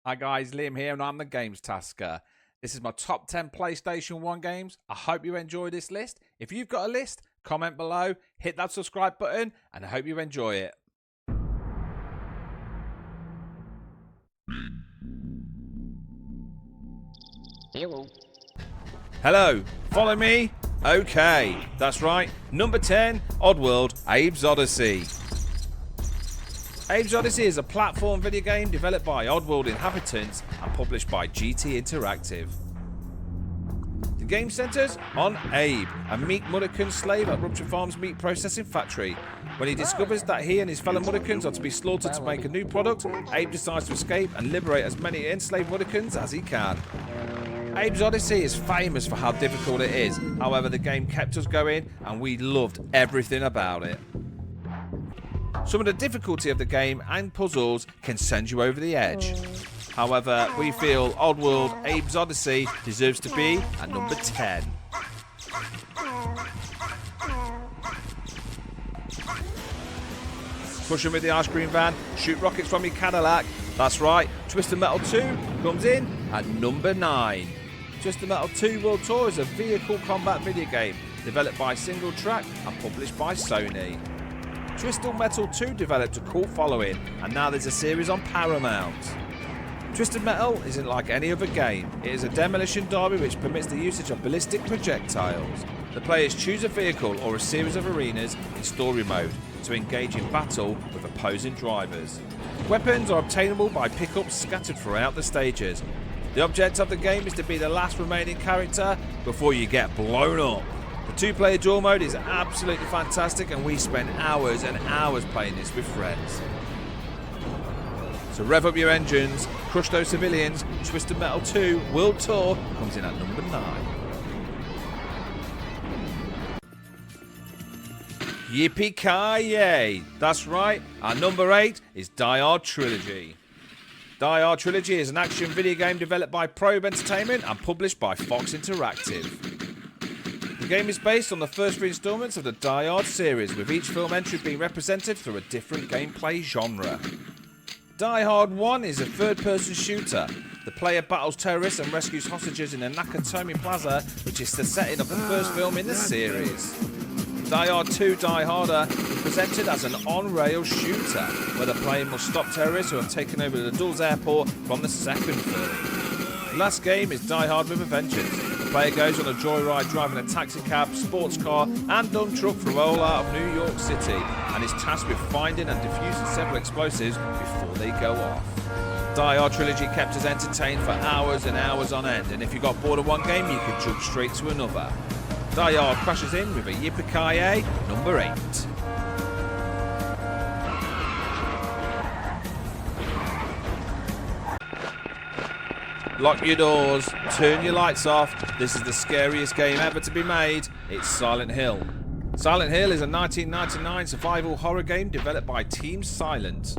Hi guys, Liam here and I'm the Games Tasker. This is my top 10 PlayStation 1 games. I hope you enjoy this list. If you've got a list, comment below, hit that subscribe button, and I hope you enjoy it. Hello, follow me? Okay, that's right. Number 10, Oddworld, Abe's Odyssey. Abe's Odyssey is a platform video game developed by Oddworld inhabitants and published by GT Interactive. The game centres on Abe, a meat Mudderkin slave at Rupture Farms meat processing factory. When he discovers that he and his fellow Mudderkins are to be slaughtered to make a new product, Abe decides to escape and liberate as many enslaved Mudderkins as he can. Abe's Odyssey is famous for how difficult it is. However, the game kept us going and we loved everything about it. Some of the difficulty of the game and puzzles can send you over the edge. However, we feel Oddworld Abe's Odyssey deserves to be at number 10. Push him with the ice cream van, shoot rockets from your Cadillac. That's right, Twisted Metal 2 comes in at number 9. Twisted Metal 2 World Tour is a vehicle combat video game developed by Single Track and published by Sony. Twisted Metal 2 developed a cult following, and now there's a series on Paramount. Twisted Metal isn't like any other game. It is a demolition derby which permits the usage of ballistic projectiles. The players choose a vehicle or a series of arenas in story mode to engage in battle with opposing drivers. Weapons are obtainable by pickups scattered throughout the stages. The object of the game is to be the last remaining character before you get blown up. The 2-player dual mode is absolutely fantastic and we spent hours and hours playing this with friends. So rev up your engines, crush those civilians. Twisted Metal 2 World Tour comes in at number 9. Yippee-ki-yay! That's right, our number 8 is Die Hard Trilogy. Die Hard Trilogy is an action video game developed by Probe Entertainment and published by Fox Interactive. The game is based on the first 3 installments of the Die Hard series, with each film entry being represented through a different gameplay genre. Die Hard 1 is a third-person shooter. The player battles terrorists and rescues hostages in the Nakatomi Plaza, which is the setting of the first film in the series. Die Hard 2 Die Harder is presented as an on-rail shooter, where the player must stop terrorists who have taken over the Dulles airport from the second film. The last game is Die Hard with a Vengeance. The player goes on a joyride driving a taxi cab, sports car and dump truck through all out of New York City and is tasked with finding and defusing several explosives before they go off. Die Hard Trilogy kept us entertained for hours and hours on end, and if you got bored of one game you could jump straight to another. Die Hard crashes in with a yippee-ki-yay number 8. Lock your doors, turn your lights off. This is the scariest game ever to be made. It's Silent Hill. Silent Hill is a 1999 survival horror game developed by Team Silent.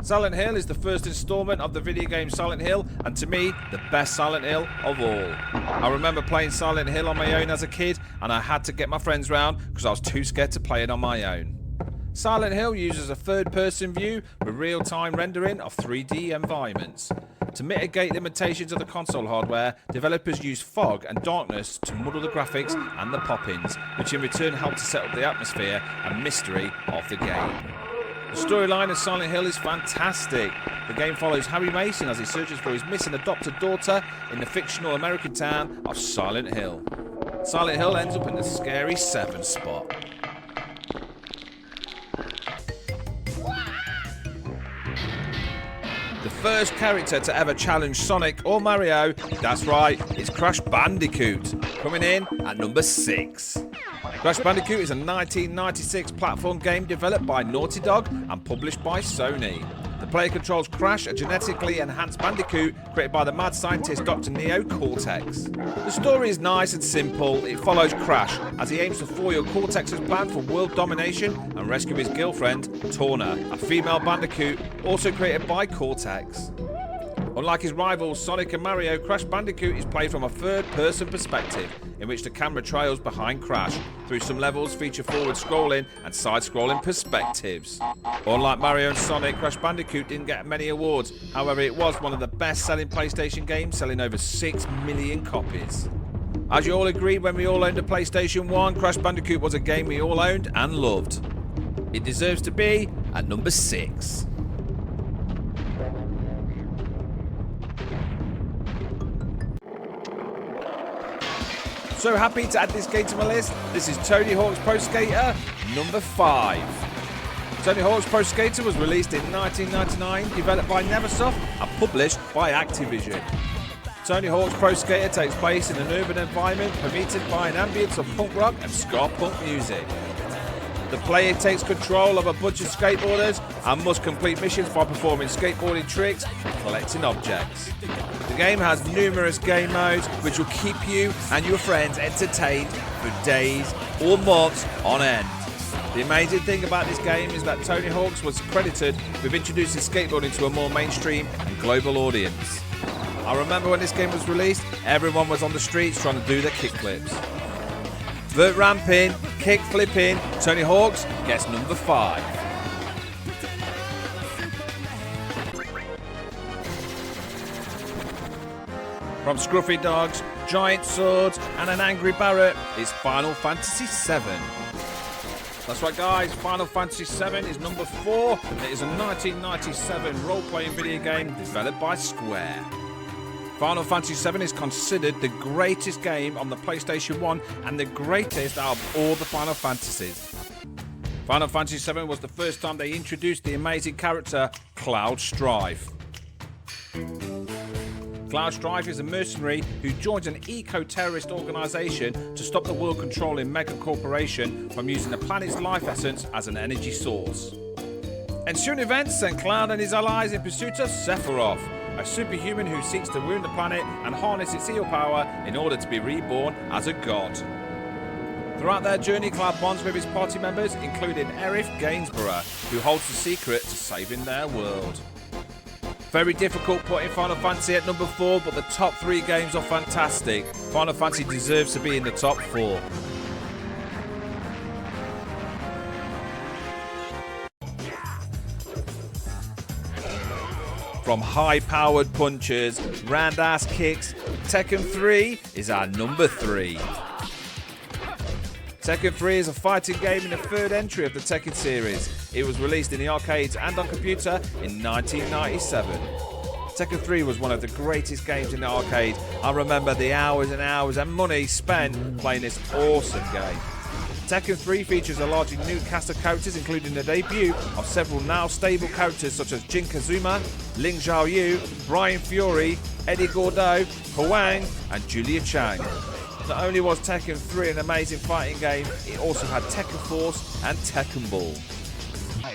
Silent Hill is the first installment of the video game Silent Hill, and to me, the best Silent Hill of all. I remember playing Silent Hill on my own as a kid, and I had to get my friends round because I was too scared to play it on my own. Silent Hill uses a third-person view with real-time rendering of 3D environments. To mitigate limitations of the console hardware, developers use fog and darkness to muddle the graphics and the pop-ins, which in return help to set up the atmosphere and mystery of the game. The storyline of Silent Hill is fantastic. The game follows Harry Mason as he searches for his missing adopted daughter in the fictional American town of Silent Hill. Silent Hill ends up in the scary 7 spot. The first character to ever challenge Sonic or Mario, that's right, it's Crash Bandicoot, coming in at number 6. Crash Bandicoot is a 1996 platform game developed by Naughty Dog and published by Sony. The player controls Crash, a genetically enhanced bandicoot created by the mad scientist Dr. Neo Cortex. The story is nice and simple. It follows Crash as he aims to foil Cortex's plan for world domination and rescue his girlfriend, Torna, a female bandicoot also created by Cortex. Unlike his rivals Sonic and Mario, Crash Bandicoot is played from a third-person perspective, in which the camera trails behind Crash. Through some levels feature forward-scrolling and side-scrolling perspectives. Unlike Mario and Sonic, Crash Bandicoot didn't get many awards. However, it was one of the best-selling PlayStation games, selling over 6 million copies. As you all agreed when we all owned a PlayStation 1, Crash Bandicoot was a game we all owned and loved. It deserves to be at number 6. So happy to add this game to my list. This is Tony Hawk's Pro Skater number 5. Tony Hawk's Pro Skater was released in 1999, developed by Neversoft and published by Activision. Tony Hawk's Pro Skater takes place in an urban environment permeated by an ambience of punk rock and ska punk music. The player takes control of a bunch of skateboarders and must complete missions by performing skateboarding tricks and collecting objects. The game has numerous game modes which will keep you and your friends entertained for days or months on end. The amazing thing about this game is that Tony Hawk's was credited with introducing skateboarding to a more mainstream and global audience. I remember when this game was released, everyone was on the streets trying to do their kickflips. Vert ramping, kick flipping, Tony Hawk's gets number 5. From scruffy dogs, giant swords, and an angry Barrett, it's Final Fantasy VII. That's right guys, Final Fantasy VII is number 4. It is a 1997 role-playing video game developed by Square. Final Fantasy VII is considered the greatest game on the PlayStation 1 and the greatest out of all the Final Fantasies. Final Fantasy VII was the first time they introduced the amazing character Cloud Strife. Cloud Strife is a mercenary who joins an eco-terrorist organisation to stop the world-controlling mega corporation from using the planet's life essence as an energy source. Ensuing events sent Cloud and his allies in pursuit of Sephiroth, a superhuman who seeks to ruin the planet and harness its heal power in order to be reborn as a god. Throughout their journey, Cloud bonds with his party members, including Aerith Gainsborough, who holds the secret to saving their world. Very difficult putting Final Fantasy at number 4, but the top 3 games are fantastic. Final Fantasy deserves to be in the top 4. From high-powered punches, round-ass kicks, Tekken 3 is our number 3. Tekken 3 is a fighting game in the third entry of the Tekken series. It was released in the arcades and on computer in 1997. Tekken 3 was one of the greatest games in the arcade. I remember the hours and hours and money spent playing this awesome game. Tekken 3 features a largely new cast of characters, including the debut of several now stable characters such as Jin Kazuma, Ling Xiaoyu, Brian Fury, Eddie Gordo, Huang, and Julia Chang. Not only was Tekken 3 an amazing fighting game, it also had Tekken Force and Tekken Ball.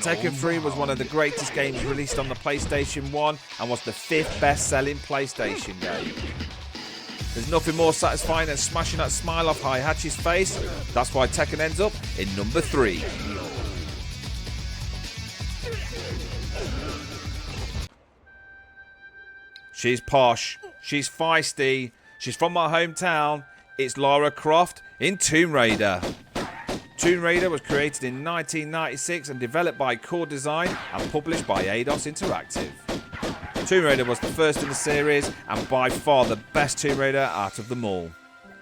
Tekken 3 was one of the greatest games released on the PlayStation 1 and was the 5th best-selling PlayStation game. There's nothing more satisfying than smashing that smile off Heihachi's face. That's why Tekken ends up in number 3. She's posh, she's feisty, she's from my hometown. It's Lara Croft in Tomb Raider. Tomb Raider was created in 1996 and developed by Core Design and published by Eidos Interactive. Tomb Raider was the first in the series and by far the best Tomb Raider out of them all.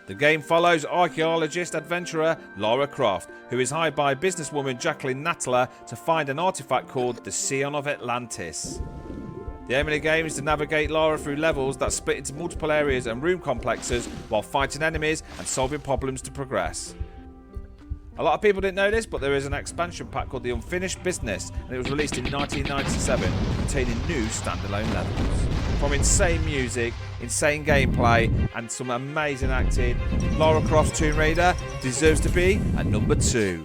The game follows archaeologist adventurer Lara Croft, who is hired by businesswoman Jacqueline Natala to find an artifact called the Scion of Atlantis. The aim of the game is to navigate Lara through levels that split into multiple areas and room complexes while fighting enemies and solving problems to progress. A lot of people didn't know this, but there is an expansion pack called The Unfinished Business, and it was released in 1997, containing new standalone levels. From insane music, insane gameplay, and some amazing acting, Lara Croft's Tomb Raider deserves to be at number 2.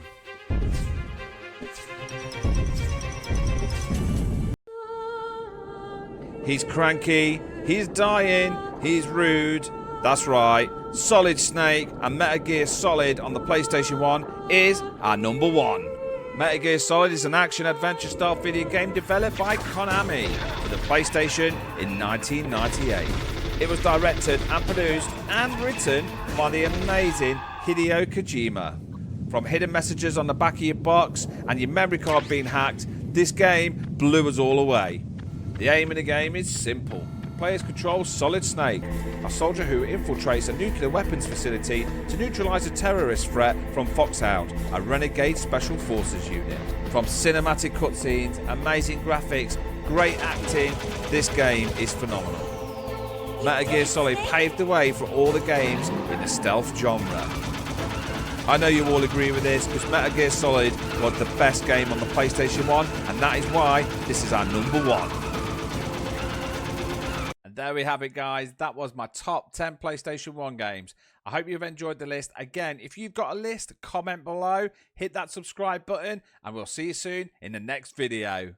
He's cranky, he's dying, he's rude. That's right, Solid Snake and Metal Gear Solid on the PlayStation 1 is our number one. Metal Gear Solid is an action-adventure style video game developed by Konami for the PlayStation in 1998. It was directed and produced and written by the amazing Hideo Kojima. From hidden messages on the back of your box and your memory card being hacked, this game blew us all away. The aim of the game is simple. Players control Solid Snake, a soldier who infiltrates a nuclear weapons facility to neutralize a terrorist threat from Foxhound, a renegade special forces unit. From cinematic cutscenes, amazing graphics, great acting, this game is phenomenal. Metal Gear Solid paved the way for all the games in the stealth genre. I know you all agree with this because Metal Gear Solid was the best game on the PlayStation 1, and that is why this is our number one. There we have it, guys. That was my top 10 PlayStation 1 games. I hope you've enjoyed the list. Again, if you've got a list, comment below, hit that subscribe button, and we'll see you soon in the next video.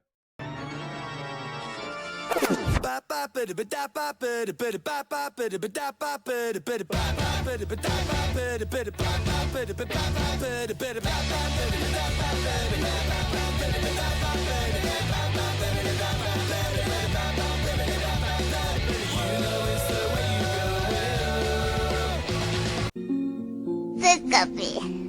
This coffee.